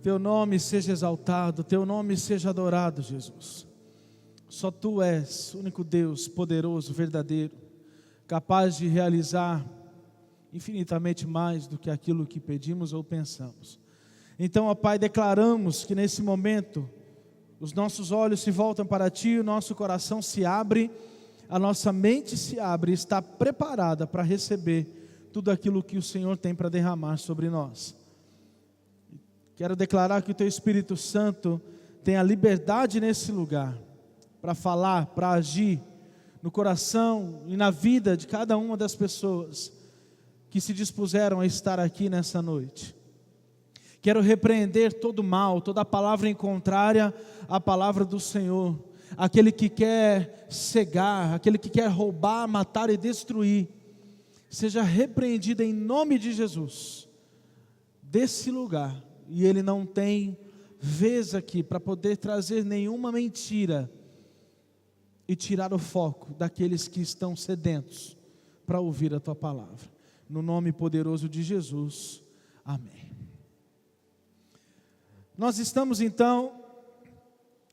Teu nome seja exaltado, Teu nome seja adorado, Jesus. Só Tu és o único Deus poderoso, verdadeiro, capaz de realizar infinitamente mais do que aquilo que pedimos ou pensamos. Então, ó Pai, declaramos que nesse momento os nossos olhos se voltam para Ti, o nosso coração se abre, a nossa mente se abre e está preparada para receber tudo aquilo que o Senhor tem para derramar sobre nós. Quero declarar que o Teu Espírito Santo tem a liberdade nesse lugar para falar, para agir no coração e na vida de cada uma das pessoas que se dispuseram a estar aqui nessa noite. Quero repreender todo mal, toda palavra em contrária à palavra do Senhor. Aquele que quer cegar, aquele que quer roubar, matar e destruir, seja repreendido em nome de Jesus, desse lugar. E ele não tem vez aqui para poder trazer nenhuma mentira e tirar o foco daqueles que estão sedentos para ouvir a Tua palavra. No nome poderoso de Jesus, amém. Nós estamos então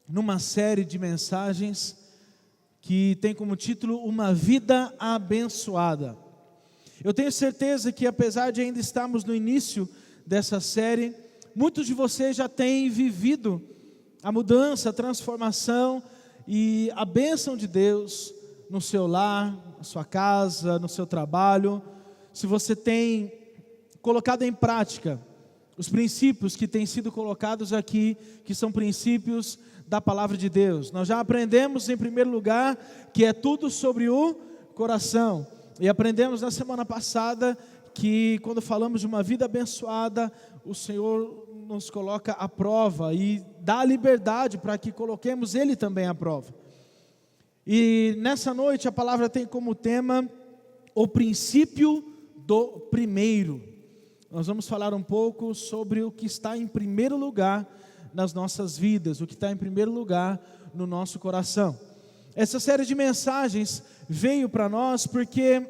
numa série de mensagens que tem como título Uma Vida Abençoada. Eu tenho certeza que apesar de ainda estarmos no início dessa série, muitos de vocês já têm vivido a mudança, a transformação e a bênção de Deus no seu lar, na sua casa, no seu trabalho. Se você tem colocado em prática os princípios que têm sido colocados aqui, que são princípios da palavra de Deus. Nós já aprendemos em primeiro lugar que é tudo sobre o coração. E aprendemos na semana passada que quando falamos de uma vida abençoada, o Senhor nos coloca à prova e dá a liberdade para que coloquemos Ele também à prova. E nessa noite a palavra tem como tema o princípio do primeiro. Nós vamos falar um pouco sobre o que está em primeiro lugar nas nossas vidas, o que está em primeiro lugar no nosso coração. Essa série de mensagens veio para nós porque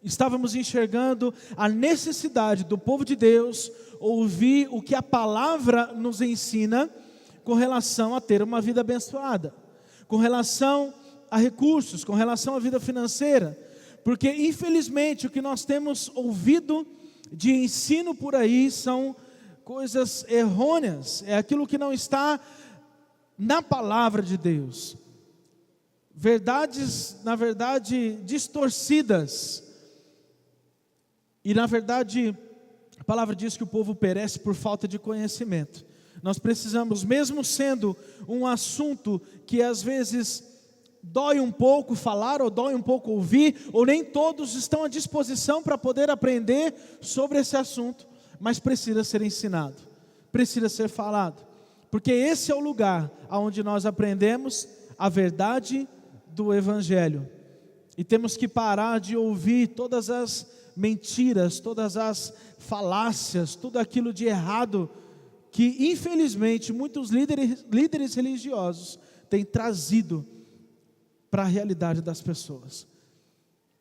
estávamos enxergando a necessidade do povo de Deus ouvir o que a palavra nos ensina com relação a ter uma vida abençoada, com relação a recursos, com relação à vida financeira, porque infelizmente o que nós temos ouvido de ensino por aí são coisas errôneas, é aquilo que não está na palavra de Deus, verdades, na verdade, distorcidas, e na verdade, a palavra diz que o povo perece por falta de conhecimento. Nós precisamos, mesmo sendo um assunto que às vezes dói um pouco falar, ou dói um pouco ouvir, ou nem todos estão à disposição para poder aprender sobre esse assunto, mas precisa ser ensinado, precisa ser falado, porque esse é o lugar onde nós aprendemos a verdade do Evangelho, e temos que parar de ouvir todas as mentiras, todas as falácias, tudo aquilo de errado, que infelizmente muitos líderes religiosos têm trazido para a realidade das pessoas.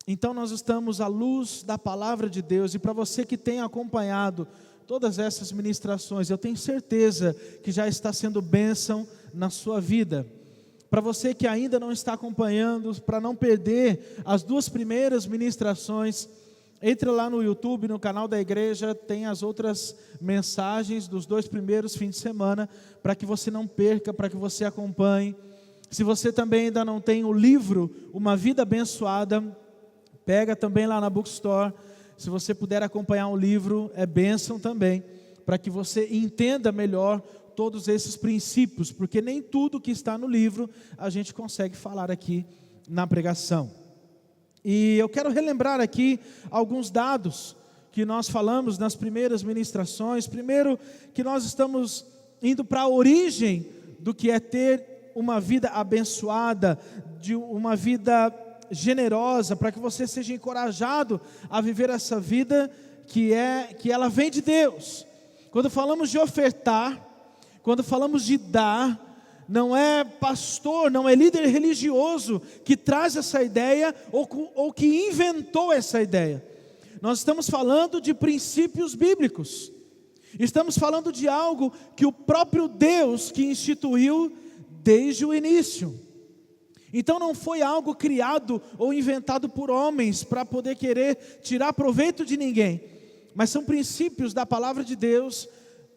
Então nós estamos à luz da palavra de Deus, e para você que tem acompanhado todas essas ministrações, eu tenho certeza que já está sendo bênção na sua vida. Para você que ainda não está acompanhando, para não perder as 2 primeiras ministrações, entre lá no YouTube, no canal da igreja, tem as outras mensagens dos 2 primeiros fins de semana, para que você não perca, para que você acompanhe. Se você também ainda não tem o livro Uma Vida Abençoada, pega também lá na Bookstore. Se você puder acompanhar o livro, é bênção também, para que você entenda melhor todos esses princípios, porque nem tudo que está no livro a gente consegue falar aqui na pregação. E eu quero relembrar aqui alguns dados que nós falamos nas primeiras ministrações. Primeiro, que nós estamos indo para a origem do que é ter uma vida abençoada, de uma vida generosa, para que você seja encorajado a viver essa vida que ela vem de Deus. Quando falamos de ofertar, quando falamos de dar, não é pastor, não é líder religioso que traz essa ideia ou que inventou essa ideia. Nós estamos falando de princípios bíblicos. Estamos falando de algo que o próprio Deus que instituiu desde o início. Então não foi algo criado ou inventado por homens para poder querer tirar proveito de ninguém, mas são princípios da palavra de Deus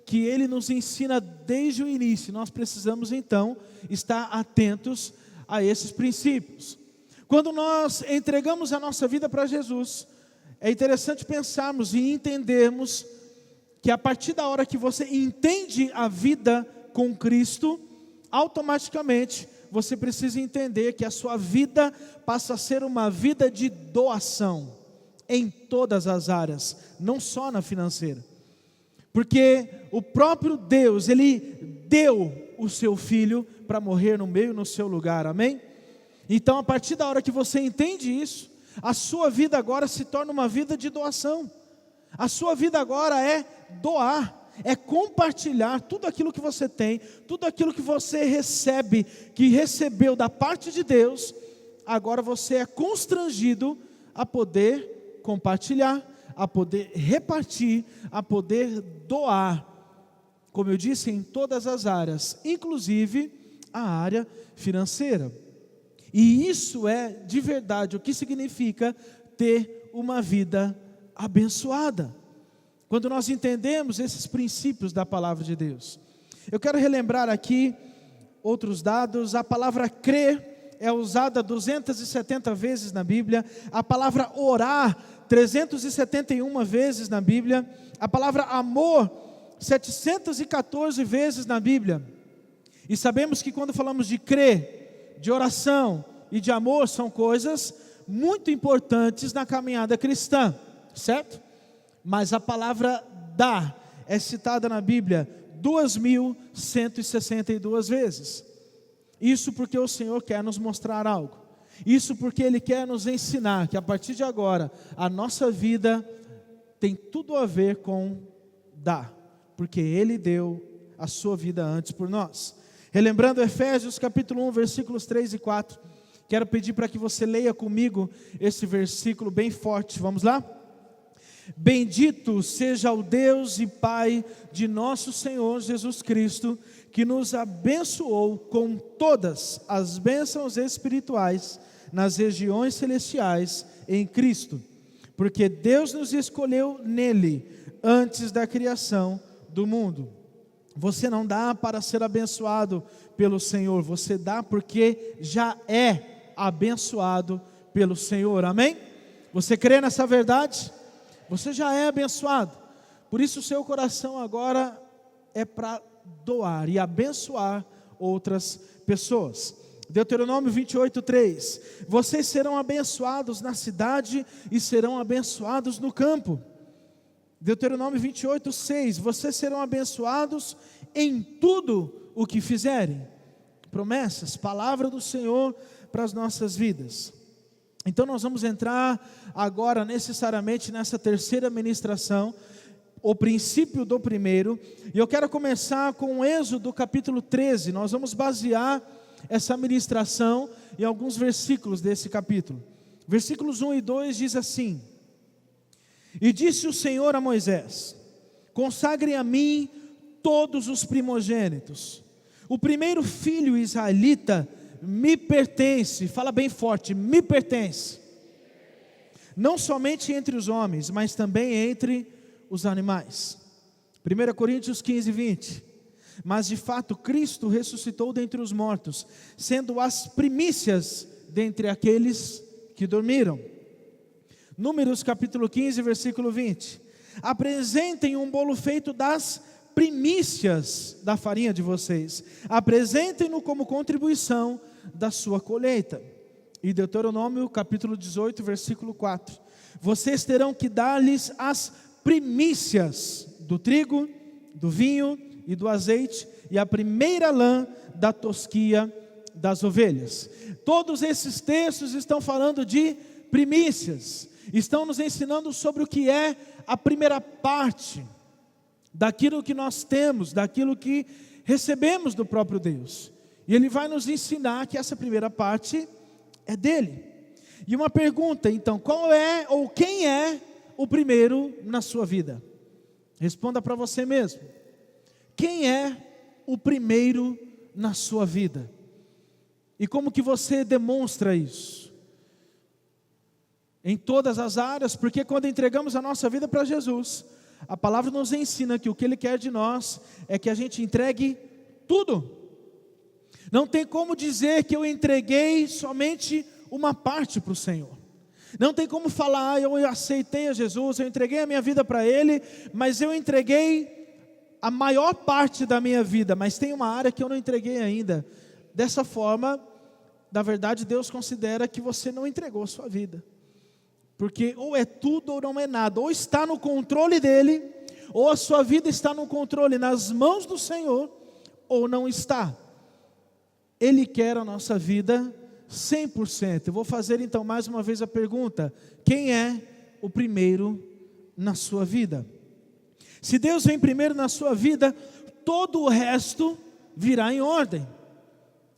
que Ele nos ensina desde o início. Nós precisamos então estar atentos a esses princípios. Quando nós entregamos a nossa vida para Jesus, é interessante pensarmos e entendermos que a partir da hora que você entende a vida com Cristo, automaticamente você precisa entender que a sua vida passa a ser uma vida de doação em todas as áreas, não só na financeira. Porque o próprio Deus, Ele deu o seu Filho para morrer no meio, no seu lugar, amém? Então a partir da hora que você entende isso, a sua vida agora se torna uma vida de doação. A sua vida agora é doar, é compartilhar tudo aquilo que você tem, tudo aquilo que você recebe, que recebeu da parte de Deus. Agora você é constrangido a poder compartilhar, a poder repartir, a poder doar, como eu disse, em todas as áreas, inclusive a área financeira. E isso é de verdade o que significa ter uma vida abençoada, quando nós entendemos esses princípios da palavra de Deus. Eu quero relembrar aqui outros dados. A palavra crer é usada 270 vezes na Bíblia, a palavra orar 371 vezes na Bíblia, a palavra amor 714 vezes na Bíblia. E sabemos que quando falamos de crer, de oração e de amor, são coisas muito importantes na caminhada cristã, certo? Mas a palavra dar é citada na Bíblia 2.162 vezes. Isso porque o Senhor quer nos mostrar algo. Isso porque Ele quer nos ensinar que a partir de agora a nossa vida tem tudo a ver com dar, porque Ele deu a sua vida antes por nós. Relembrando Efésios capítulo 1, versículos 3 e 4, quero pedir para que você leia comigo esse versículo bem forte. Vamos lá? Bendito seja o Deus e Pai de nosso Senhor Jesus Cristo, que nos abençoou com todas as bênçãos espirituais nas regiões celestiais em Cristo, porque Deus nos escolheu nele antes da criação do mundo. Você não dá para ser abençoado pelo Senhor, você dá porque já é abençoado pelo Senhor, amém? Você crê nessa verdade? Você já é abençoado, por isso o seu coração agora é para doar e abençoar outras pessoas. Deuteronômio 28:3, vocês serão abençoados na cidade e serão abençoados no campo. Deuteronômio 28:6, vocês serão abençoados em tudo o que fizerem. Promessas, palavra do Senhor para as nossas vidas. Então nós vamos entrar agora necessariamente nessa terceira ministração, o princípio do primeiro, e eu quero começar com o Êxodo capítulo 13, nós vamos basear essa ministração em alguns versículos desse capítulo. Versículos 1 e 2 diz assim: E disse o Senhor a Moisés: Consagre a mim todos os primogênitos, o primeiro filho israelita me pertence, fala bem forte, me pertence, não somente entre os homens, mas também entre os animais. 1 Coríntios 15:20, mas de fato Cristo ressuscitou dentre os mortos, sendo as primícias dentre aqueles que dormiram. Números capítulo 15, versículo 20, apresentem um bolo feito das primícias da farinha de vocês, apresentem-no como contribuição da sua colheita. E Deuteronômio capítulo 18, versículo 4, vocês terão que dar-lhes as primícias do trigo, do vinho e do azeite, e a primeira lã da tosquia das ovelhas. Todos esses textos estão falando de primícias, estão nos ensinando sobre o que é a primeira parte daquilo que nós temos, daquilo que recebemos do próprio Deus. E Ele vai nos ensinar que essa primeira parte é dele. E uma pergunta então, qual é ou quem é o primeiro na sua vida? Responda para você mesmo. Quem é o primeiro na sua vida? E como que você demonstra isso? Em todas as áreas, porque quando entregamos a nossa vida para Jesus, a palavra nos ensina que o que Ele quer de nós é que a gente entregue tudo. Não tem como dizer que eu entreguei somente uma parte para o Senhor. Não tem como falar, eu aceitei a Jesus, eu entreguei a minha vida para Ele, mas eu entreguei a maior parte da minha vida, mas tem uma área que eu não entreguei ainda. Dessa forma, na verdade, Deus considera que você não entregou a sua vida. Porque ou é tudo ou não é nada, ou está no controle dEle, ou a sua vida está no controle, nas mãos do Senhor, ou não está. Ele quer a nossa vida 100%. Eu vou fazer então mais uma vez a pergunta: quem é o primeiro na sua vida? Se Deus vem primeiro na sua vida, todo o resto virá em ordem.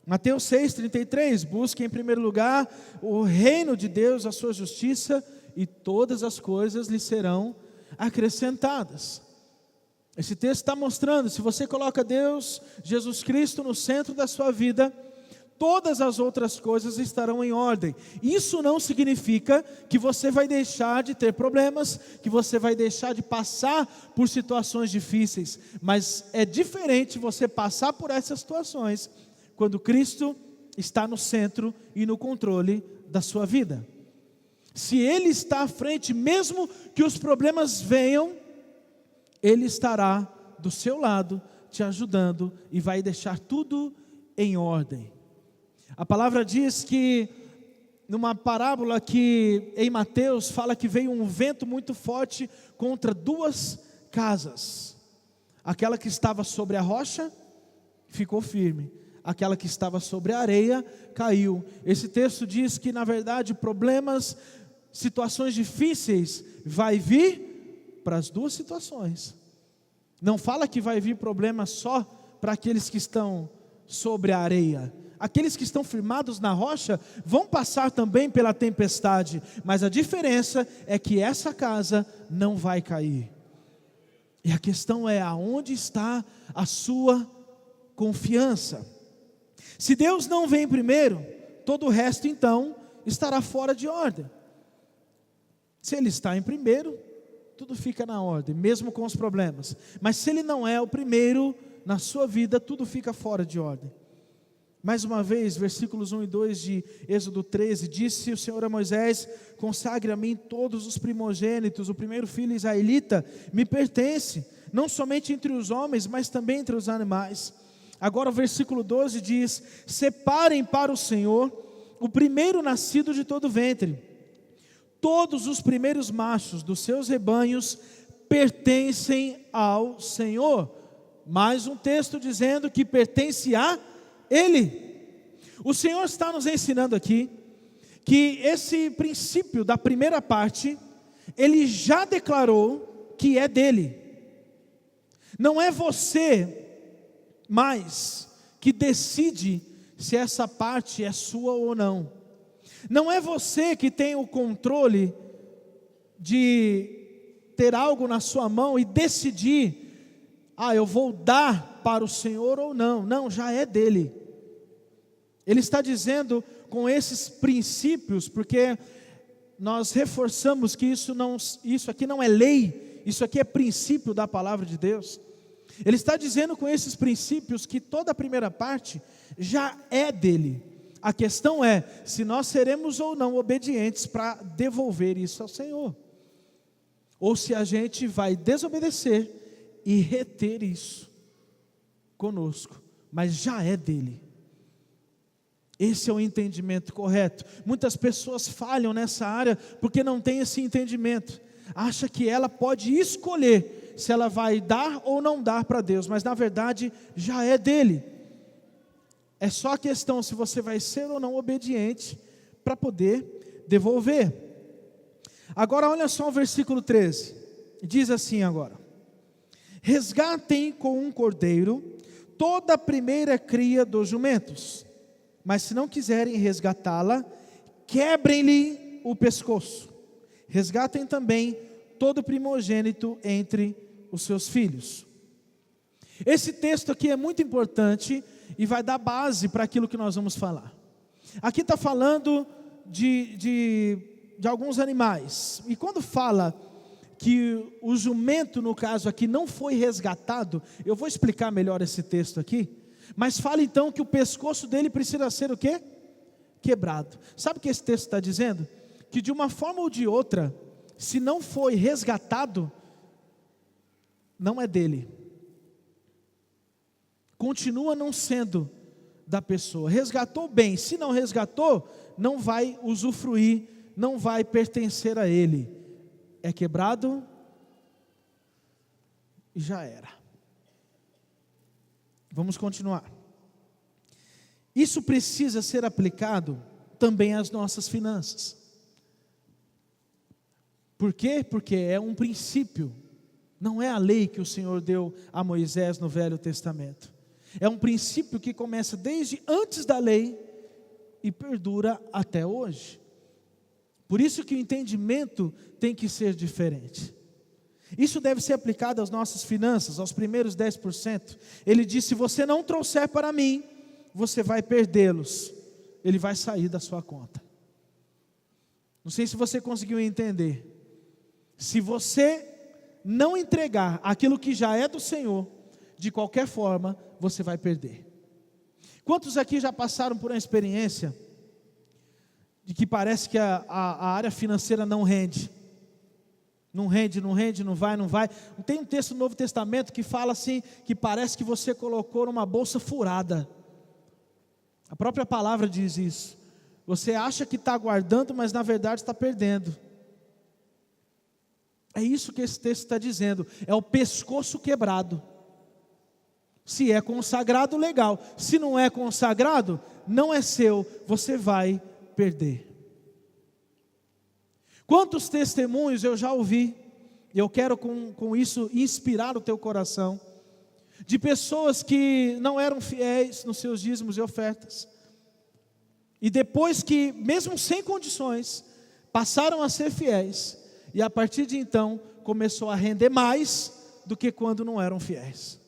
Mateus 6,33, busque em primeiro lugar o reino de Deus, a sua justiça, e todas as coisas lhe serão acrescentadas. Esse texto está mostrando, se você coloca Deus, Jesus Cristo no centro da sua vida, todas as outras coisas estarão em ordem. Isso não significa que você vai deixar de ter problemas, que você vai deixar de passar por situações difíceis, mas é diferente você passar por essas situações quando Cristo está no centro e no controle da sua vida. Se Ele está à frente, mesmo que os problemas venham, Ele estará do seu lado, te ajudando e vai deixar tudo em ordem. A palavra diz que, numa parábola que em Mateus fala que veio um vento muito forte contra duas casas. Aquela que estava sobre a rocha ficou firme, aquela que estava sobre a areia caiu. Esse texto diz que, na verdade, problemas, situações difíceis vai vir para as duas situações. Não fala que vai vir problema só para aqueles que estão sobre a areia. Aqueles que estão firmados na rocha vão passar também pela tempestade, mas a diferença é que essa casa não vai cair. E a questão é: aonde está a sua confiança? Se Deus não vem primeiro, todo o resto então estará fora de ordem. Se Ele está em primeiro, tudo fica na ordem, mesmo com os problemas. Mas se Ele não é o primeiro na sua vida, tudo fica fora de ordem. Mais uma vez, versículos 1 e 2 de Êxodo 13, disse o Senhor a Moisés: consagre a mim todos os primogênitos, o primeiro filho israelita me pertence, não somente entre os homens, mas também entre os animais. Agora o versículo 12 diz: separem para o Senhor o primeiro nascido de todo ventre, todos os primeiros machos dos seus rebanhos pertencem ao Senhor. Mais um texto dizendo que pertence a Ele. O Senhor está nos ensinando aqui que esse princípio da primeira parte, Ele já declarou que é dele. Não é você mais que decide se essa parte é sua ou não. Não é você que tem o controle de ter algo na sua mão e decidir: eu vou dar para o Senhor ou não. Não, já é dele. Ele está dizendo com esses princípios, porque nós reforçamos que isso aqui não é lei, isso aqui é princípio da palavra de Deus. Ele está dizendo com esses princípios que toda a primeira parte já é dele. A questão é se nós seremos ou não obedientes para devolver isso ao Senhor, ou se a gente vai desobedecer e reter isso conosco, mas já é dele. Esse é o entendimento correto. Muitas pessoas falham nessa área porque não têm esse entendimento. Acha que ela pode escolher se ela vai dar ou não dar para Deus, mas na verdade já é dele. É só a questão se você vai ser ou não obediente para poder devolver. Agora olha só o versículo 13. Diz assim agora: resgatem com um cordeiro toda a primeira cria dos jumentos, mas se não quiserem resgatá-la, quebrem-lhe o pescoço. Resgatem também todo primogênito entre os seus filhos. Esse texto aqui é muito importante e vai dar base para aquilo que nós vamos falar. Aqui está falando de alguns animais. E quando fala que o jumento, no caso aqui, não foi resgatado, eu vou explicar melhor esse texto aqui, mas fala então que o pescoço dele precisa ser o quê? Quebrado. Sabe o que esse texto está dizendo? Que de uma forma ou de outra, se não foi resgatado, não é dele. Continua não sendo da pessoa. Resgatou bem, se não resgatou, não vai usufruir, não vai pertencer a ele. É quebrado e já era. Vamos continuar. Isso precisa ser aplicado também às nossas finanças. Por quê? Porque é um princípio. Não é a lei que o Senhor deu a Moisés no Velho Testamento. É um princípio que começa desde antes da lei e perdura até hoje. Por isso que o entendimento tem que ser diferente. Isso deve ser aplicado às nossas finanças, aos primeiros 10%. Ele diz: se você não trouxer para mim, você vai perdê-los. Ele vai sair da sua conta. Não sei se você conseguiu entender. Se você não entregar aquilo que já é do Senhor, de qualquer forma, você vai perder. Quantos aqui já passaram por uma experiência de que parece que a área financeira não rende? Não rende, não vai. Tem um texto no Novo Testamento que fala assim, que parece que você colocou numa bolsa furada. A própria palavra diz isso. Você acha que está guardando, mas na verdade está perdendo. É isso que esse texto está dizendo. É o pescoço quebrado. Se é consagrado, legal. Se não é consagrado, não é seu, você vai perder. Quantos testemunhos eu já ouvi, e eu quero com isso inspirar o teu coração, de pessoas que não eram fiéis nos seus dízimos e ofertas, e depois que, mesmo sem condições, passaram a ser fiéis, e a partir de então, começou a render mais do que quando não eram fiéis.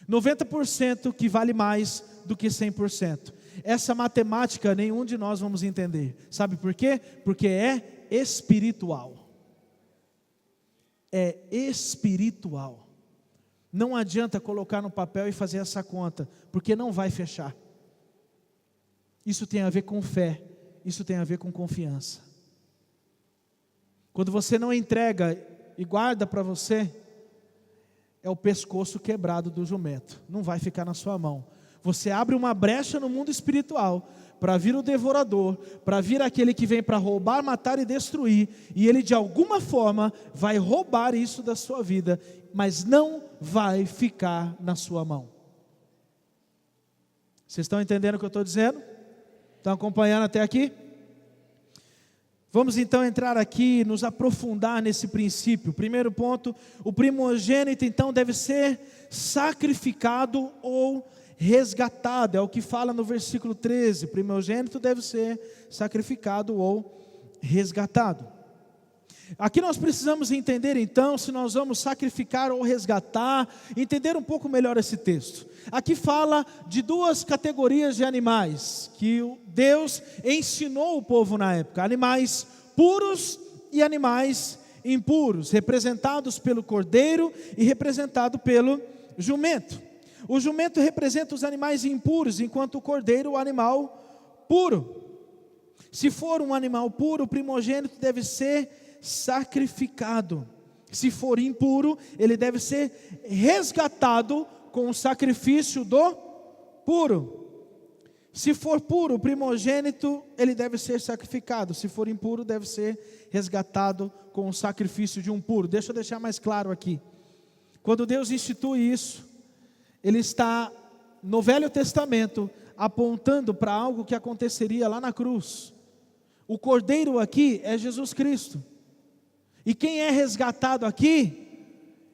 90% que vale mais do que 100%. Essa matemática nenhum de nós vamos entender. Sabe por quê? Porque é espiritual. É espiritual. Não adianta colocar no papel e fazer essa conta, porque não vai fechar. Isso tem a ver com fé, isso tem a ver com confiança. Quando você não entrega e guarda para você, é o pescoço quebrado do jumento, não vai ficar na sua mão. Você abre uma brecha no mundo espiritual, para vir o devorador, para vir aquele que vem para roubar, matar e destruir, e ele de alguma forma vai roubar isso da sua vida, mas não vai ficar na sua mão. Vocês estão entendendo o que eu estou dizendo? Estão acompanhando até aqui? Vamos então entrar aqui e nos aprofundar nesse princípio. Primeiro ponto, o primogênito então deve ser sacrificado ou resgatado. É o que fala no versículo 13. O primogênito deve ser sacrificado ou resgatado. Aqui nós precisamos entender então se nós vamos sacrificar ou resgatar, entender um pouco melhor esse texto. Aqui fala de duas categorias de animais que Deus ensinou o povo na época: animais puros e animais impuros, representados pelo cordeiro e representado pelo jumento. O jumento representa os animais impuros, enquanto o cordeiro o animal puro. Se for um animal puro, o primogênito deve ser sacrificado. Se for impuro, ele deve ser resgatado com o sacrifício do puro. Se for puro, o primogênito, ele deve ser sacrificado. Se for impuro, deve ser resgatado com o sacrifício de um puro. Deixa eu deixar mais claro aqui. Quando Deus institui isso, Ele está no Velho Testamento apontando para algo que aconteceria lá na cruz. O cordeiro aqui é Jesus Cristo. E quem é resgatado aqui?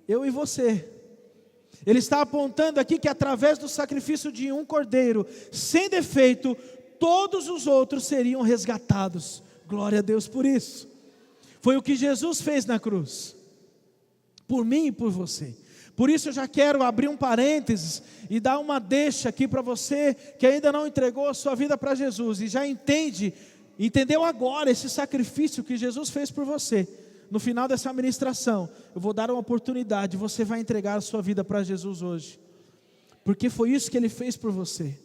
Eu e você. Ele está apontando aqui que através do sacrifício de um cordeiro, sem defeito, todos os outros seriam resgatados. Glória a Deus por isso. Foi o que Jesus fez na cruz. por mim e por você. Por isso eu já quero abrir um parênteses e dar uma deixa aqui para você que ainda não entregou a sua vida para Jesus e já entendeu agora esse sacrifício que Jesus fez por você. No final dessa ministração, eu vou dar uma oportunidade, você vai entregar a sua vida para Jesus hoje, porque foi isso que Ele fez por você.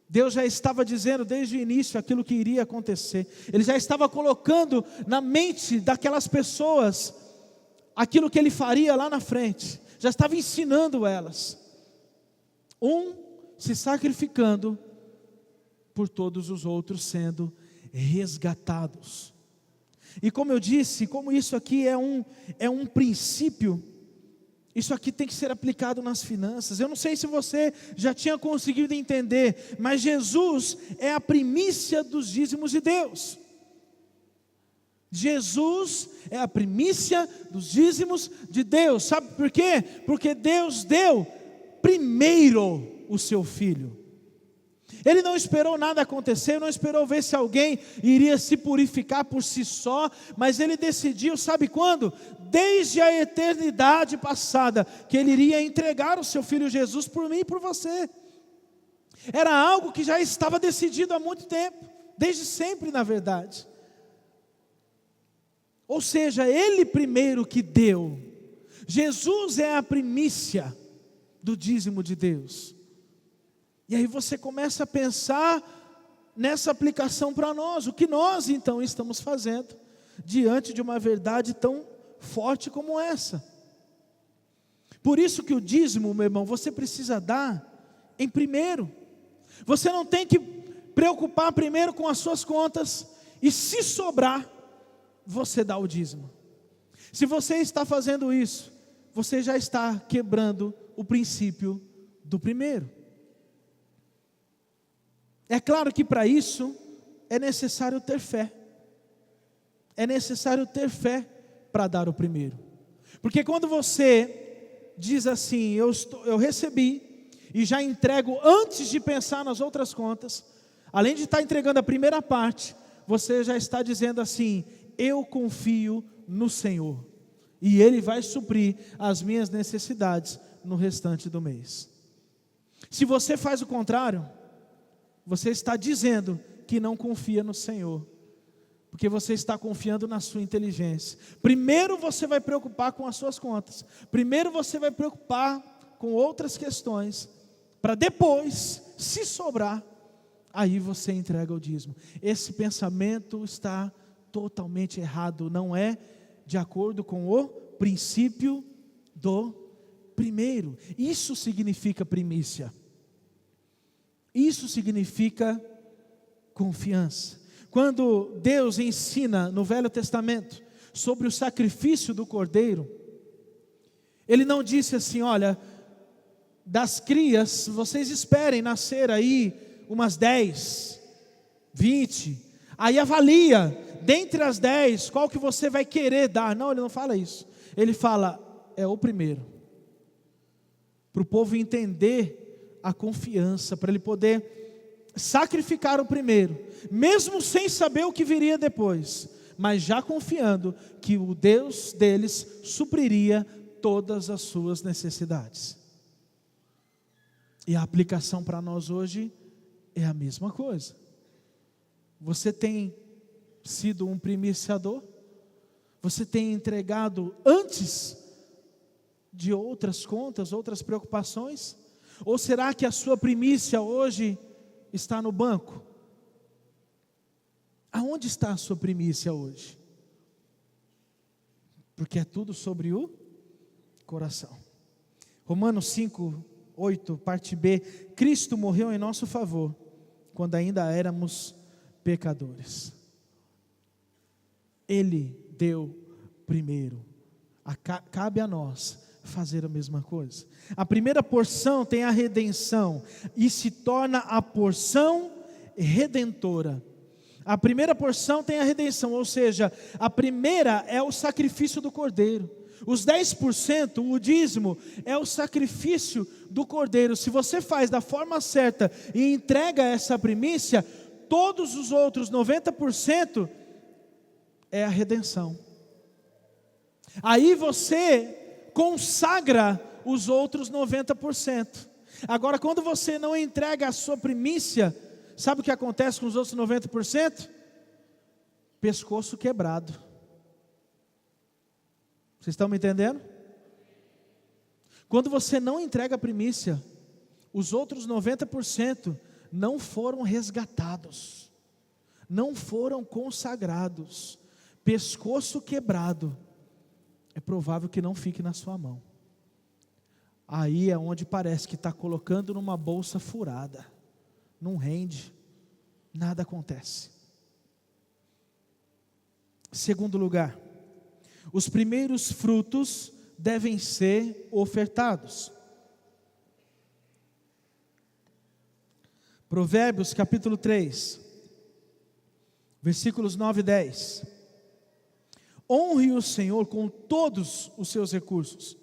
Deus já estava dizendo desde o início aquilo que iria acontecer. Ele já estava colocando na mente daquelas pessoas aquilo que Ele faria lá na frente. Já estava ensinando elas. Se sacrificando por todos os outros sendo resgatados. E como eu disse, como isso aqui é um princípio, isso aqui tem que ser aplicado nas finanças. Eu não sei se você já tinha conseguido entender, mas Jesus é a primícia dos dízimos de Deus. Jesus é a primícia dos dízimos de Deus. Sabe por quê? Porque Deus deu primeiro o seu Filho. Ele não esperou nada acontecer, não esperou ver se alguém iria se purificar por si só, mas Ele decidiu, sabe quando? Desde a eternidade passada, que Ele iria entregar o seu Filho Jesus por mim e por você. Era algo que já estava decidido há muito tempo, desde sempre na verdade. Ou seja, Ele primeiro que deu. Jesus é a primícia do dízimo de Deus. E aí você começa a pensar nessa aplicação para nós. O que nós então estamos fazendo diante de uma verdade tão forte como essa? Por isso que o dízimo, meu irmão, você precisa dar em primeiro. Você não tem que preocupar primeiro com as suas contas. E se sobrar, você dá o dízimo. Se você está fazendo isso, você já está quebrando o princípio do primeiro. É claro que para isso é necessário ter fé. É necessário ter fé para dar o primeiro. Porque quando você diz assim, eu recebi e já entrego antes de pensar nas outras contas, além de estar entregando a primeira parte, você já está dizendo assim, eu confio no Senhor e Ele vai suprir as minhas necessidades no restante do mês. Se você faz o contrário, você está dizendo que não confia no Senhor, porque você está confiando na sua inteligência. Primeiro você vai preocupar com as suas contas, primeiro você vai preocupar com outras questões, para depois, se sobrar, aí você entrega o dízimo. Esse pensamento está totalmente errado, não é de acordo com o princípio do primeiro. Isso significa primícia. Isso significa confiança. Quando Deus ensina no Velho Testamento sobre o sacrifício do cordeiro, Ele não disse assim, olha, das crias, vocês esperem nascer aí umas 10, 20, aí avalia, dentre as 10, qual que você vai querer dar. Não, Ele não fala isso. Ele fala, é o primeiro. Para o povo entender a confiança, para ele poder sacrificar o primeiro, mesmo sem saber o que viria depois, mas já confiando que o Deus deles supriria todas as suas necessidades. E a aplicação para nós hoje é a mesma coisa. Você tem sido um primiciador? Você tem entregado antes de outras contas, outras preocupações? Ou será que a sua primícia hoje está no banco? Aonde está a sua primícia hoje? Porque é tudo sobre o coração. Romanos 5:8, parte B. Cristo morreu em nosso favor, quando ainda éramos pecadores. Ele deu primeiro. Cabe a nós fazer a mesma coisa. A primeira porção tem a redenção e se torna a porção redentora. A primeira porção tem a redenção, ou seja, a primeira é o sacrifício do cordeiro. Os 10%, o dízimo, é o sacrifício do cordeiro. Se você faz da forma certa e entrega essa primícia, todos os outros 90% é a redenção. Aí você consagra os outros 90%. Agora, quando você não entrega a sua primícia, sabe o que acontece com os outros 90%? Pescoço quebrado. Vocês estão me entendendo? Quando você não entrega a primícia, os outros 90% não foram resgatados, não foram consagrados. Pescoço quebrado, é provável que não fique na sua mão. Aí é onde parece que está colocando numa bolsa furada, não rende, nada acontece. Segundo lugar, os primeiros frutos devem ser ofertados. Provérbios capítulo 3, versículos 9 e 10. Honre o Senhor com todos os seus recursos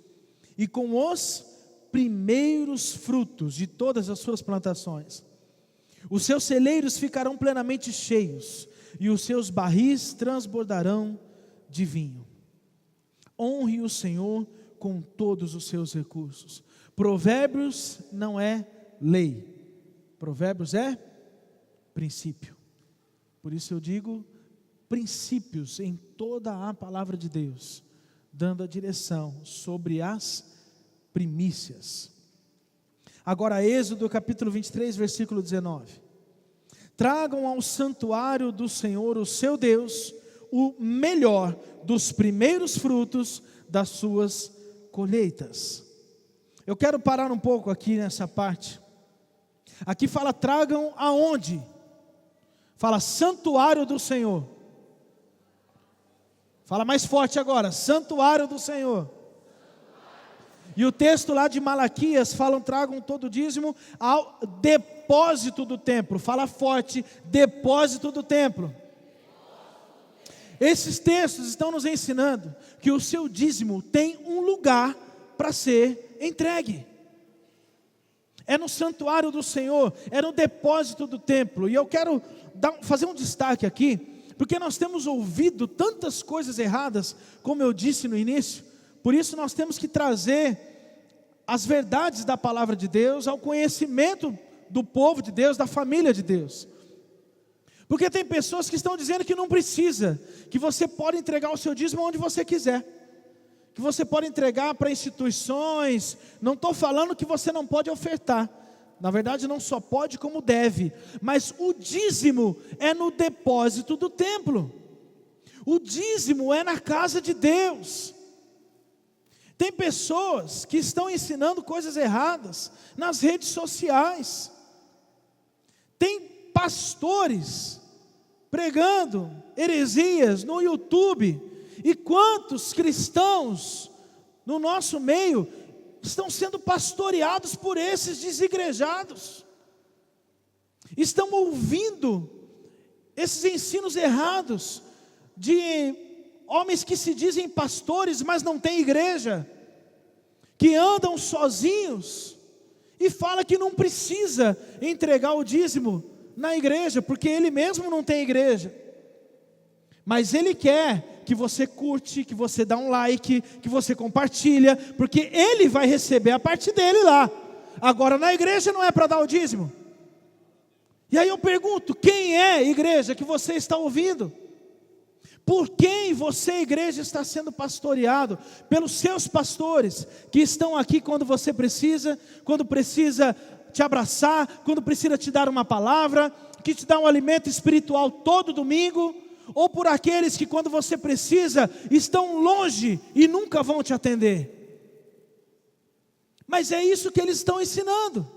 e com os primeiros frutos de todas as suas plantações. Os seus celeiros ficarão plenamente cheios e os seus barris transbordarão de vinho. Honre o Senhor com todos os seus recursos. Provérbios não é lei, Provérbios é princípio. Por isso eu digo princípios em toda a palavra de Deus, dando a direção sobre as primícias. Agora, Êxodo capítulo 23, versículo 19. Tragam ao santuário do Senhor, o seu Deus, o melhor dos primeiros frutos das suas colheitas. Eu quero parar um pouco aqui nessa parte. Aqui fala tragam aonde? Fala santuário do Senhor. Fala mais forte agora, santuário do Senhor. E o texto lá de Malaquias falam tragam todo o dízimo ao depósito do templo. Fala forte, depósito do templo. Esses textos estão nos ensinando que o seu dízimo tem um lugar para ser entregue. É no santuário do Senhor, é no depósito do templo. E eu quero fazer um destaque aqui, porque nós temos ouvido tantas coisas erradas, como eu disse no início. Por isso nós temos que trazer as verdades da palavra de Deus ao conhecimento do povo de Deus, da família de Deus. Porque tem pessoas que estão dizendo que não precisa, que você pode entregar o seu dízimo onde você quiser, que você pode entregar para instituições. Não estou falando que você não pode ofertar, na verdade não só pode como deve, mas o dízimo é no depósito do templo, o dízimo é na casa de Deus. Tem pessoas que estão ensinando coisas erradas nas redes sociais, tem pastores pregando heresias no YouTube, e quantos cristãos no nosso meio estão sendo pastoreados por esses desigrejados, estão ouvindo esses ensinos errados de homens que se dizem pastores, mas não têm igreja, que andam sozinhos e fala que não precisa entregar o dízimo na igreja, porque ele mesmo não tem igreja, mas ele quer que você curte, que você dá um like, que você compartilha, porque ele vai receber a parte dele lá. Agora na igreja não é para dar o dízimo. E aí eu pergunto, quem é igreja que você está ouvindo? Por quem você, igreja, está sendo pastoreado? Pelos seus pastores, que estão aqui quando você precisa, quando precisa te abraçar, quando precisa te dar uma palavra, que te dá um alimento espiritual todo domingo, ou por aqueles que quando você precisa, estão longe e nunca vão te atender. Mas é isso que eles estão ensinando,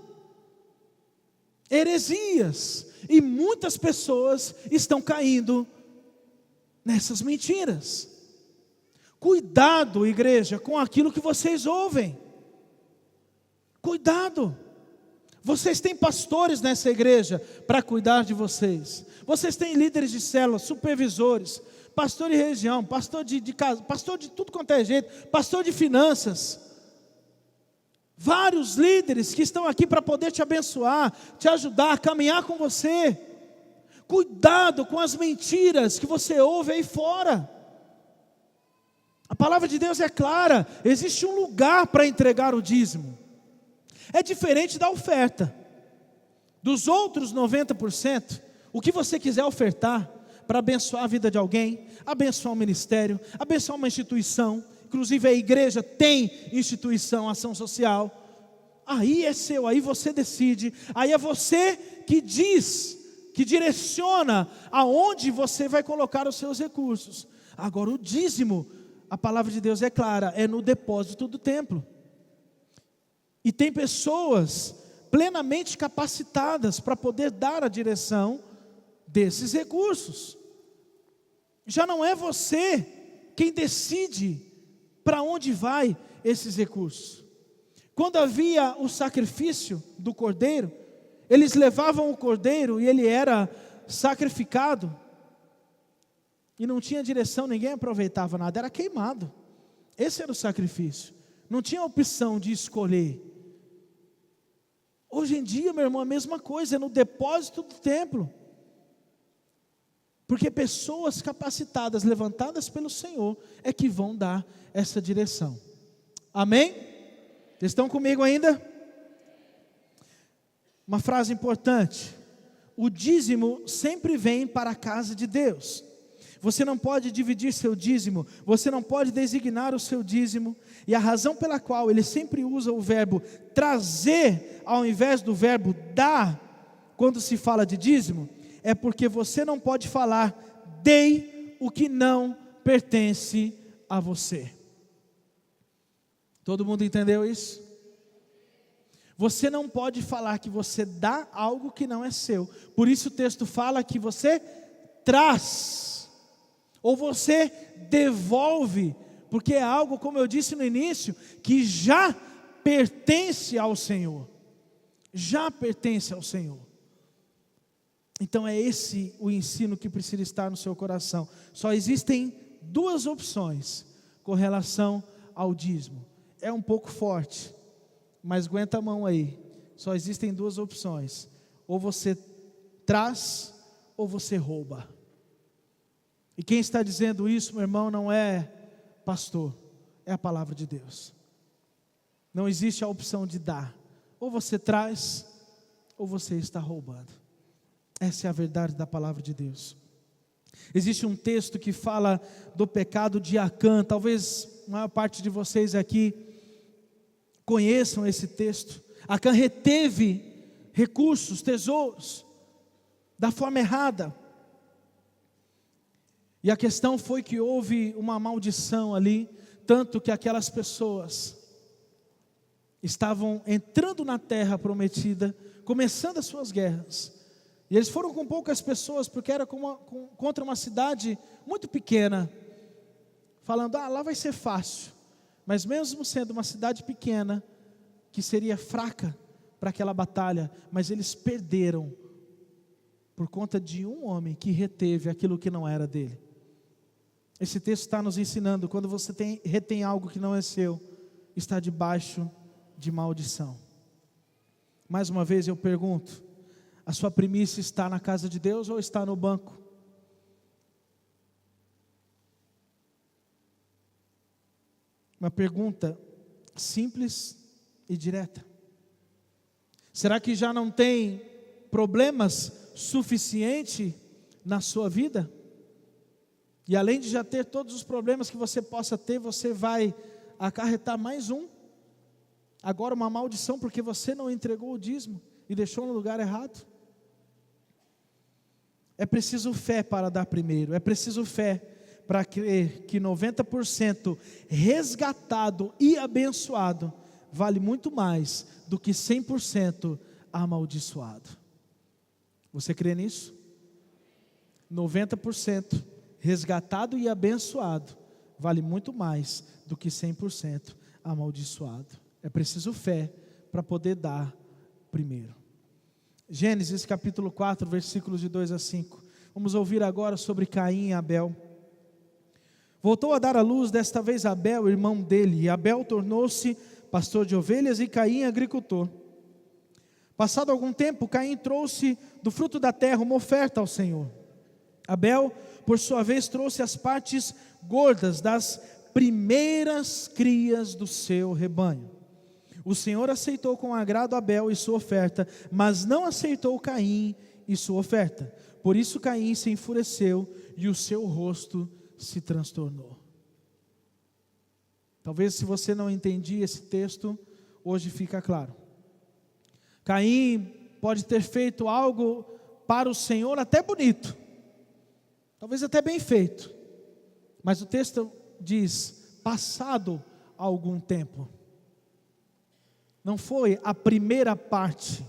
heresias, e muitas pessoas estão caindo nessas mentiras. Cuidado, igreja, com aquilo que vocês ouvem. Cuidado. Vocês têm pastores nessa igreja para cuidar de vocês. Vocês têm líderes de célula, supervisores, pastor de região, pastor de casa, pastor de tudo quanto é jeito, pastor de finanças. Vários líderes que estão aqui para poder te abençoar, te ajudar, caminhar com você. Cuidado com as mentiras que você ouve aí fora. A palavra de Deus é clara, existe um lugar para entregar o dízimo. É diferente da oferta. Dos outros 90%, o que você quiser ofertar para abençoar a vida de alguém, abençoar um ministério, abençoar uma instituição, inclusive a igreja tem instituição, ação social, aí é seu, aí você decide, aí é você que diz, que direciona aonde você vai colocar os seus recursos. Agora o dízimo, a palavra de Deus é clara, é no depósito do templo. E tem pessoas plenamente capacitadas para poder dar a direção desses recursos. Já não é você quem decide para onde vai esses recursos. Quando havia o sacrifício do cordeiro, eles levavam o cordeiro e ele era sacrificado, e não tinha direção, ninguém aproveitava nada, era queimado. Esse era o sacrifício, não tinha opção de escolher. Hoje em dia, meu irmão, a mesma coisa, é no depósito do templo, porque pessoas capacitadas, levantadas pelo Senhor, é que vão dar essa direção. Amém? Vocês estão comigo ainda? Uma frase importante: o dízimo sempre vem para a casa de Deus. Você não pode dividir seu dízimo, você não pode designar o seu dízimo, e a razão pela qual ele sempre usa o verbo trazer, ao invés do verbo dar, quando se fala de dízimo, é porque você não pode falar, dei o que não pertence a você. Todo mundo entendeu isso? Você não pode falar que você dá algo que não é seu. Por isso o texto fala que você traz, ou você devolve, porque é algo, como eu disse no início, que já pertence ao Senhor. Já pertence ao Senhor. Então é esse o ensino que precisa estar no seu coração. Só existem duas opções com relação ao dízimo. É um pouco forte, mas aguenta a mão aí. Só existem duas opções: ou você traz, ou você rouba. E quem está dizendo isso, meu irmão, não é pastor, é a palavra de Deus. Não existe a opção de dar. Ou você traz, ou você está roubando. Essa é a verdade da palavra de Deus. Existe um texto que fala do pecado de Acã. Talvez a maior parte de vocês aqui conheçam esse texto. Acã reteve recursos, tesouros, da forma errada. E a questão foi que houve uma maldição ali, tanto que aquelas pessoas estavam entrando na terra prometida, começando as suas guerras. E eles foram com poucas pessoas, porque era contra uma cidade muito pequena, falando, lá vai ser fácil. Mas mesmo sendo uma cidade pequena, que seria fraca para aquela batalha, mas eles perderam, por conta de um homem que reteve aquilo que não era dele. Esse texto está nos ensinando, quando você retém algo que não é seu, está debaixo de maldição. Mais uma vez eu pergunto, a sua primícia está na casa de Deus ou está no banco? Uma pergunta simples e direta. Será que já não tem problemas suficiente na sua vida? E além de já ter todos os problemas que você possa ter, você vai acarretar mais um. Agora uma maldição porque você não entregou o dízimo e deixou no lugar errado. É preciso fé para dar primeiro. É preciso fé para crer que 90% resgatado e abençoado vale muito mais do que 100% amaldiçoado. Você crê nisso? 90% resgatado e abençoado vale muito mais do que 100% amaldiçoado. É preciso fé para poder dar primeiro. Gênesis capítulo 4, versículos de 2 a 5. Vamos ouvir agora sobre Caim e Abel. Voltou a dar à luz, desta vez Abel, irmão dele, e Abel tornou-se pastor de ovelhas e Caim agricultor. Passado algum tempo, Caim trouxe do fruto da terra uma oferta ao Senhor. Abel, por sua vez, trouxe as partes gordas das primeiras crias do seu rebanho. O Senhor aceitou com agrado Abel e sua oferta, mas não aceitou Caim e sua oferta. Por isso Caim se enfureceu e o seu rosto se transtornou. Talvez, se você não entendia esse texto, hoje fica claro. Caim pode ter feito algo para o Senhor até bonito, talvez até bem feito, mas o texto diz, passado algum tempo. Não foi a primeira parte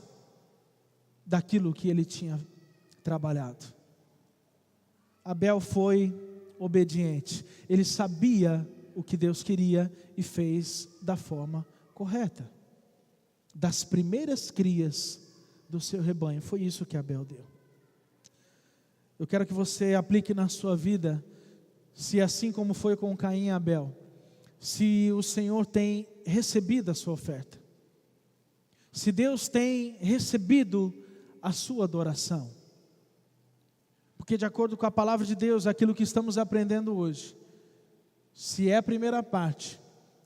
daquilo que ele tinha trabalhado. Abel foi obediente, ele sabia o que Deus queria e fez da forma correta. Das primeiras crias do seu rebanho, foi isso que Abel deu. Eu quero que você aplique na sua vida, se assim como foi com Caim e Abel, se o Senhor tem recebido a sua oferta, se Deus tem recebido a sua adoração. Porque de acordo com a palavra de Deus, aquilo que estamos aprendendo hoje, se é a primeira parte,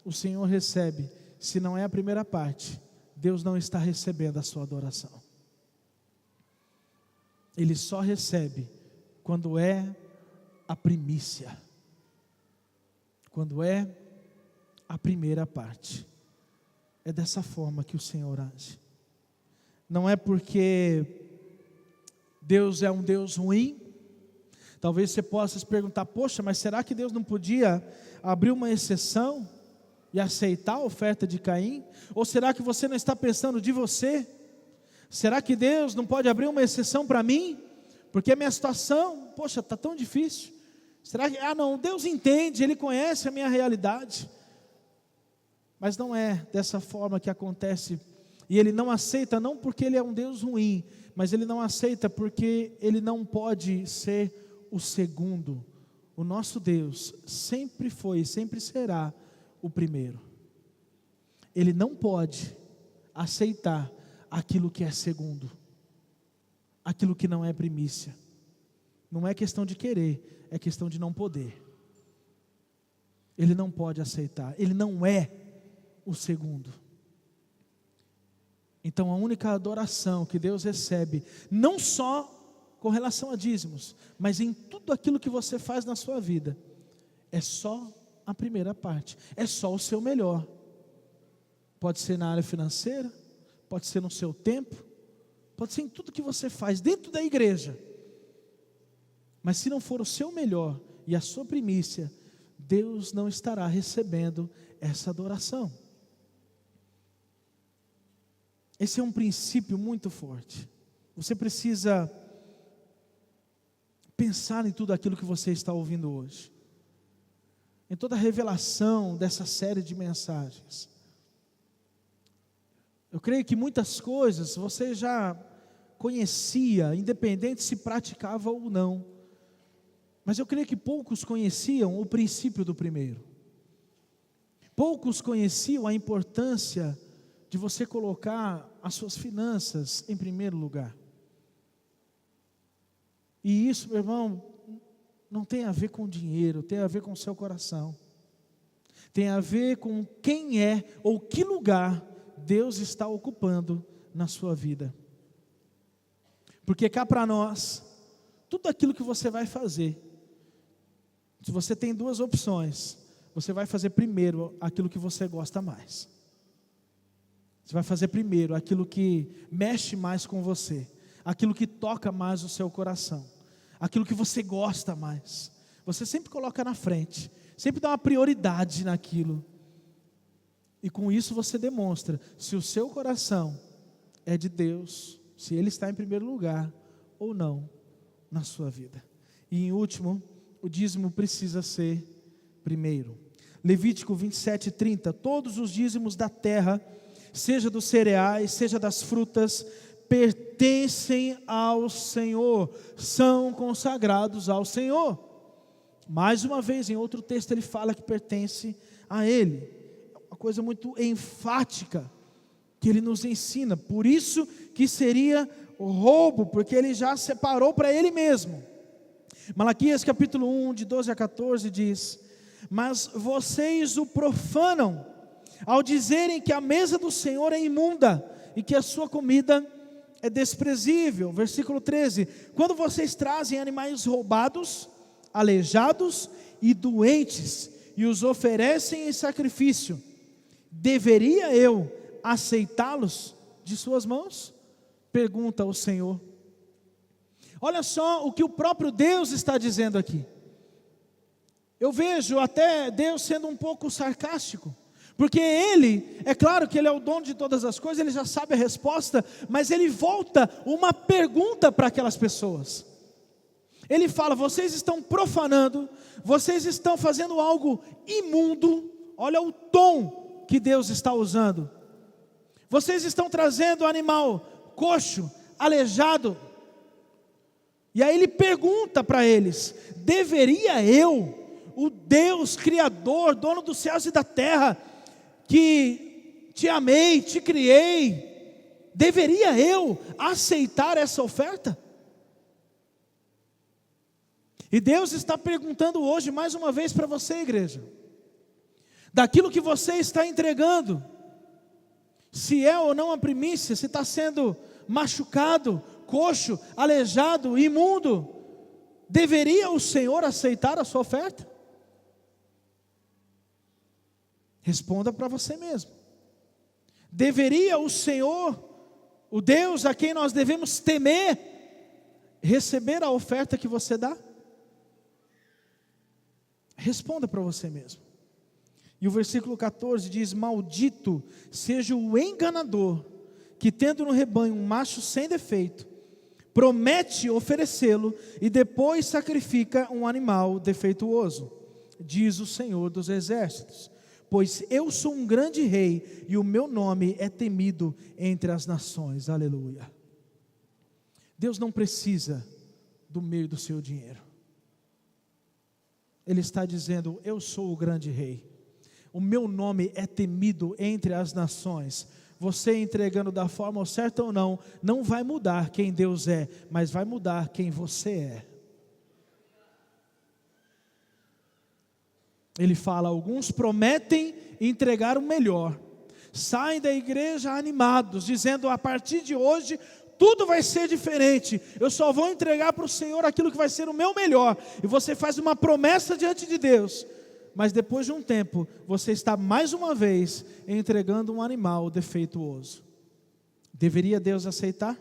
o Senhor recebe. Se não é a primeira parte, Deus não está recebendo a sua adoração. Ele só recebe quando é a primícia, quando é a primeira parte. É dessa forma que o Senhor age. Não é porque Deus é um Deus ruim. Talvez você possa se perguntar, poxa, mas será que Deus não podia abrir uma exceção e aceitar a oferta de Caim? Ou será que você não está pensando de você? Será que Deus não pode abrir uma exceção para mim? Porque a minha situação, poxa, está tão difícil. Será que, não, Deus entende, Ele conhece a minha realidade. Mas não é dessa forma que acontece. E Ele não aceita, não porque Ele é um Deus ruim, mas Ele não aceita porque Ele não pode ser o segundo. O nosso Deus sempre foi e sempre será o primeiro. Ele não pode aceitar aquilo que é segundo, aquilo que não é primícia. Não é questão de querer, é questão de não poder. Ele não pode aceitar, ele não é o segundo. Então a única adoração que Deus recebe, não só com relação a dízimos, mas em tudo aquilo que você faz na sua vida, é só a primeira parte, é só o seu melhor. Pode ser na área financeira, pode ser no seu tempo, pode ser em tudo que você faz dentro da igreja. Mas se não for o seu melhor e a sua primícia, Deus não estará recebendo essa adoração. Esse é um princípio muito forte. Você precisa pensar em tudo aquilo que você está ouvindo hoje, em toda a revelação dessa série de mensagens. Eu creio que muitas coisas você já conhecia, independente se praticava ou não. Mas eu creio que poucos conheciam o princípio do primeiro. Poucos conheciam a importância de você colocar as suas finanças em primeiro lugar. E isso, meu irmão, não tem a ver com dinheiro, tem a ver com o seu coração. Tem a ver com quem é ou que lugar Deus está ocupando na sua vida. Porque cá para nós, tudo aquilo que você vai fazer, se você tem duas opções, você vai fazer primeiro aquilo que você gosta mais. Você vai fazer primeiro aquilo que mexe mais com você, aquilo que toca mais o seu coração, aquilo que você gosta mais. Você sempre coloca na frente, sempre dá uma prioridade naquilo. E com isso você demonstra se o seu coração é de Deus, se Ele está em primeiro lugar ou não na sua vida. E em último, o dízimo precisa ser primeiro. Levítico 27:30, todos os dízimos da terra, seja dos cereais, seja das frutas, pertencem ao Senhor, são consagrados ao Senhor. Mais uma vez, em outro texto ele fala que pertence a Ele. Uma coisa muito enfática que Ele nos ensina. Por isso que seria roubo, porque Ele já separou para Ele mesmo. Malaquias capítulo 1, de 12 a 14 diz: mas vocês o profanam, ao dizerem que a mesa do Senhor é imunda, e que a sua comida é desprezível. Versículo 13, quando vocês trazem animais roubados, aleijados e doentes, e os oferecem em sacrifício, deveria eu aceitá-los de suas mãos? Pergunta o Senhor. Olha só o que o próprio Deus está dizendo aqui. Eu vejo até Deus sendo um pouco sarcástico, porque Ele, é claro que Ele é o dono de todas as coisas, Ele já sabe a resposta, mas Ele volta uma pergunta para aquelas pessoas. Ele fala: vocês estão profanando, vocês estão fazendo algo imundo. Olha o tom que Deus está usando. Vocês estão trazendo animal coxo, aleijado. E aí Ele pergunta para eles: deveria eu, o Deus Criador, dono dos céus e da terra, que te amei, te criei, deveria eu aceitar essa oferta? E Deus está perguntando hoje mais uma vez para você, igreja, daquilo que você está entregando, se é ou não a primícia, se está sendo machucado, coxo, aleijado, imundo, deveria o Senhor aceitar a sua oferta? Responda para você mesmo. Deveria o Senhor, o Deus a quem nós devemos temer, receber a oferta que você dá? Responda para você mesmo. E o versículo 14 diz: maldito seja o enganador, que tendo no rebanho um macho sem defeito, promete oferecê-lo e depois sacrifica um animal defeituoso, diz o Senhor dos exércitos. Pois eu sou um grande rei e o meu nome é temido entre as nações. Aleluia. Deus não precisa do meu e do seu dinheiro. Ele está dizendo: eu sou o grande rei, o meu nome é temido entre as nações. Você entregando da forma certa ou não, não vai mudar quem Deus é, mas vai mudar quem você é. Ele fala: alguns prometem entregar o melhor, saem da igreja animados, dizendo: a partir de hoje tudo vai ser diferente, eu só vou entregar para o Senhor aquilo que vai ser o meu melhor. E você faz uma promessa diante de Deus, mas depois de um tempo, você está mais uma vez entregando um animal defeituoso. Deveria Deus aceitar?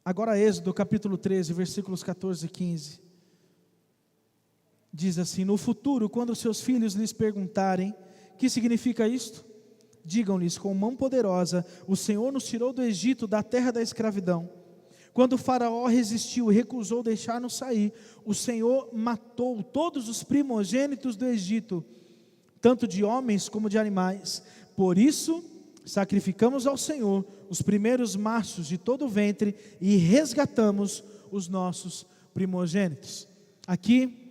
Agora Êxodo capítulo 13, versículos 14 e 15. Diz assim: no futuro, quando seus filhos lhes perguntarem: que significa isto? Digam-lhes: com mão poderosa o Senhor nos tirou do Egito, da terra da escravidão. Quando o faraó resistiu e recusou deixar-nos sair, o Senhor matou todos os primogênitos do Egito, tanto de homens como de animais. Por isso sacrificamos ao Senhor os primeiros machos de todo o ventre e resgatamos os nossos primogênitos. Aqui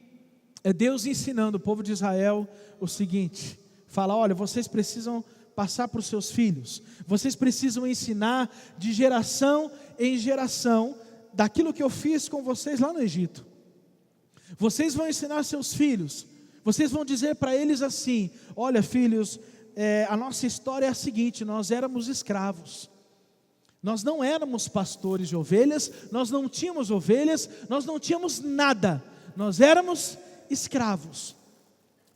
é Deus ensinando o povo de Israel o seguinte: fala: olha, vocês precisam passar para os seus filhos, vocês precisam ensinar de geração em geração daquilo que eu fiz com vocês lá no Egito. Vocês vão ensinar seus filhos, vocês vão dizer para eles assim: olha, filhos, a nossa história é a seguinte: nós éramos escravos, nós não éramos pastores de ovelhas, nós não tínhamos ovelhas, nós não tínhamos nada, nós éramos escravos.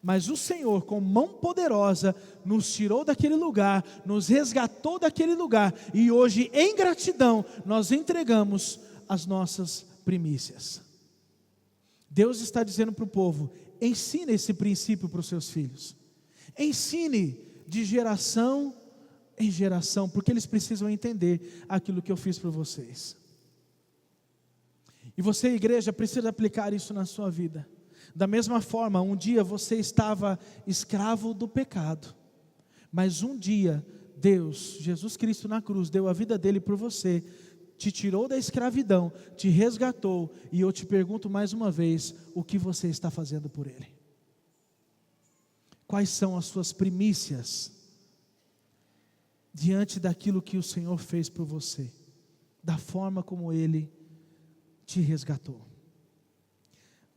Mas o Senhor, com mão poderosa, nos tirou daquele lugar, nos resgatou daquele lugar, e hoje, em gratidão, nós entregamos as nossas primícias. Deus está dizendo para o povo: ensine esse princípio para os seus filhos, ensine de geração em geração, porque eles precisam entender aquilo que eu fiz para vocês. E você, igreja, precisa aplicar isso na sua vida. Da mesma forma, um dia você estava escravo do pecado, mas um dia Deus, Jesus Cristo na cruz, deu a vida dele por você, te tirou da escravidão, te resgatou, e eu te pergunto mais uma vez: o que você está fazendo por ele? Quais são as suas primícias diante daquilo que o Senhor fez por você, da forma como ele te resgatou?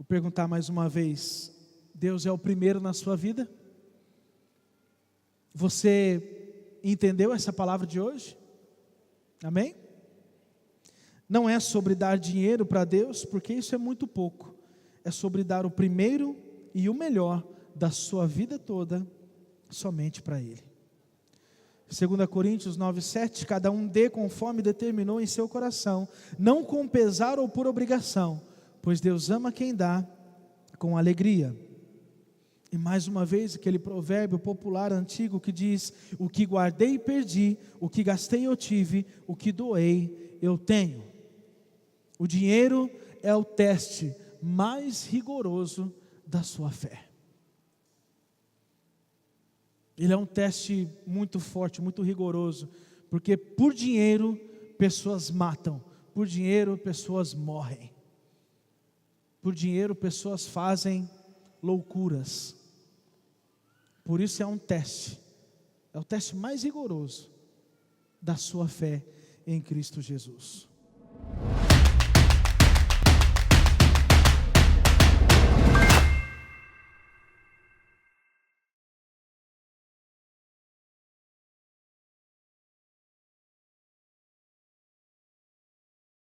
Vou perguntar mais uma vez: Deus é o primeiro na sua vida? Você entendeu essa palavra de hoje? Amém? Não é sobre dar dinheiro para Deus, porque isso é muito pouco. É sobre dar o primeiro e o melhor da sua vida toda, somente para Ele. 2 Coríntios 9:7, cada um dê conforme determinou em seu coração, não com pesar ou por obrigação, pois Deus ama quem dá com alegria. E mais uma vez, aquele provérbio popular antigo que diz: o que guardei perdi, o que gastei eu tive, o que doei eu tenho. O dinheiro é o teste mais rigoroso da sua fé. Ele é um teste muito forte, muito rigoroso, porque por dinheiro pessoas matam, por dinheiro pessoas morrem, por dinheiro pessoas fazem loucuras. Por isso é um teste, é o teste mais rigoroso da sua fé em Cristo Jesus.